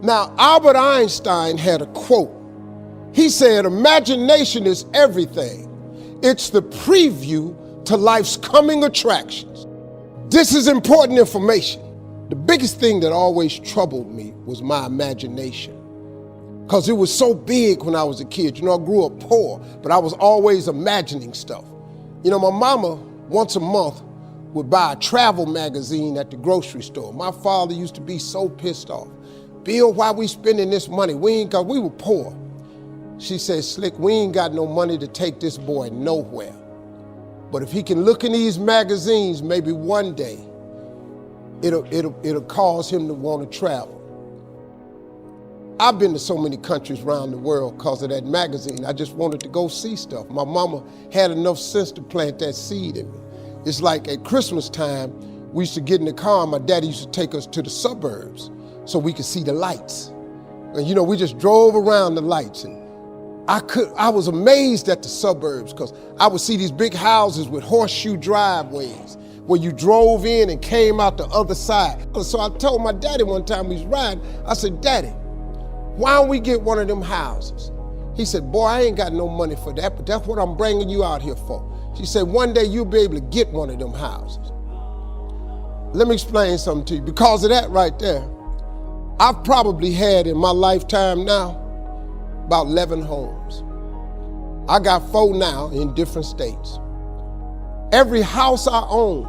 Now, Albert Einstein had a quote. He said, imagination is everything. It's the preview to life's coming attractions. This is important information. The biggest thing that always troubled me was my imagination, because it was so big when I was a kid. You know, I grew up poor, but I was always imagining stuff. You know, my mama, once a month, would buy a travel magazine at the grocery store. My father used to be so pissed off. Bill, why we spending this money? We were poor. She said, Slick, we ain't got no money to take this boy nowhere. But if he can look in these magazines, maybe one day, it'll cause him to want to travel. I've been to so many countries around the world because of that magazine. I just wanted to go see stuff. My mama had enough sense to plant that seed in me. It's like at Christmas time, we used to get in the car and my daddy used to take us to the suburbs so we could see the lights. And you know, we just drove around the lights, and I was amazed at the suburbs because I would see these big houses with horseshoe driveways where you drove in and came out the other side. So I told my daddy one time we was riding, I said, Daddy, why don't we get one of them houses? He said, boy, I ain't got no money for that, but that's what I'm bringing you out here for. She said, one day you'll be able to get one of them houses. Let me explain something to you. Because of that right there, I've probably had in my lifetime now about 11 homes. I got 4 now in different states. Every house I own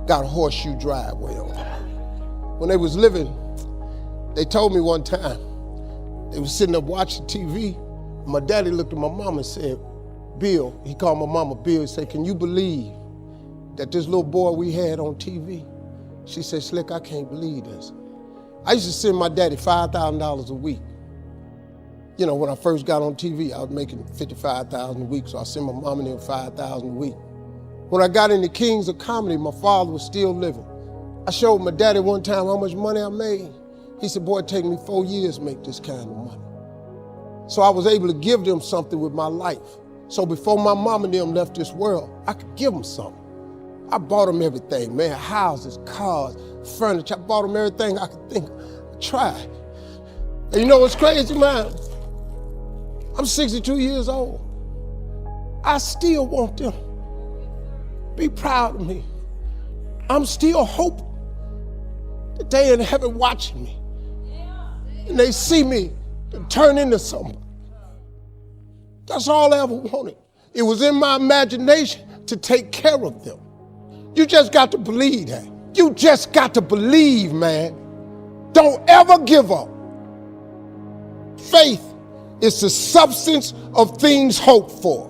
got a horseshoe driveway on it. When they was living, they told me one time, they was sitting up watching TV. My daddy looked at my mama and said, Bill, he called my mama Bill, he said, can you believe that this little boy we had on TV? She said, Slick, I can't believe this. I used to send my daddy $5,000 a week. You know, when I first got on TV, I was making $55,000 a week, so I sent my mom and them $5,000 a week. When I got into Kings of Comedy, my father was still living. I showed my daddy one time how much money I made. He said, boy, it take me 4 years to make this kind of money. So I was able to give them something with my life. So before my mom and them left this world, I could give them something. I bought them everything, man, houses, cars, furniture. I bought them everything I could think of. I tried. And you know what's crazy, man? I'm 62 years old. I still want them. Be proud of me. I'm still hoping that they in heaven watching me. And they see me and turn into somebody. That's all I ever wanted. It was in my imagination to take care of them. You just got to believe that. You just got to believe, man. Don't ever give up. Faith is the substance of things hoped for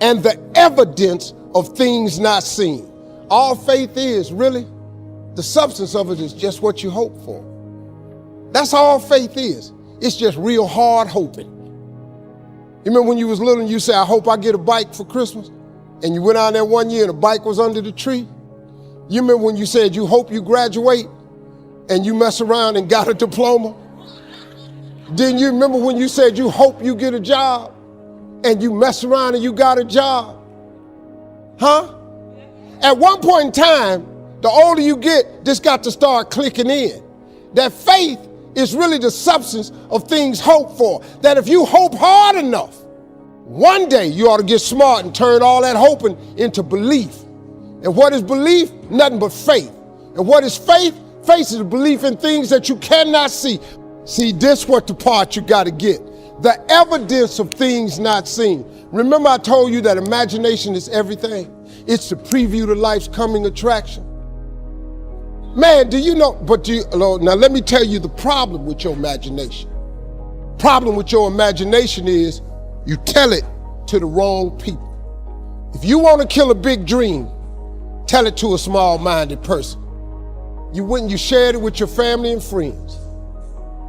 and the evidence of things not seen. All faith is, really, the substance of it is just what you hope for. That's all faith is. It's just real hard hoping. You remember when you was little and you said, I hope I get a bike for Christmas? And you went out there one year and the bike was under the tree? You remember when you said you hope you graduate and you mess around and got a diploma? Didn't you remember when you said you hope you get a job and you mess around and you got a job? Huh? At one point in time, the older you get, this got to start clicking in. That faith is really the substance of things hoped for. That if you hope hard enough, one day you ought to get smart and turn all that hoping into belief. And what is belief? Nothing but faith. And what is faith? Faith is a belief in things that you cannot see. See, this what the part you got to get. The evidence of things not seen. Remember I told you that imagination is everything? It's the preview to life's coming attraction. Man, do you know, now let me tell you the problem with your imagination. Problem with your imagination is you tell it to the wrong people. If you want to kill a big dream, tell it to a small-minded person. You went and you shared it with your family and friends.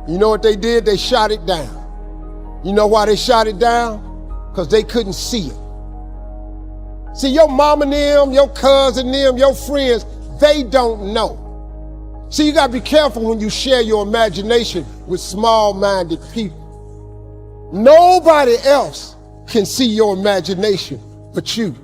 You know what they did? They shot it down. You know why they shot it down? Because they couldn't see it. See, your mom and them, your cousin them, your friends, they don't know. See, you got to be careful when you share your imagination with small-minded people. Nobody else can see your imagination but you.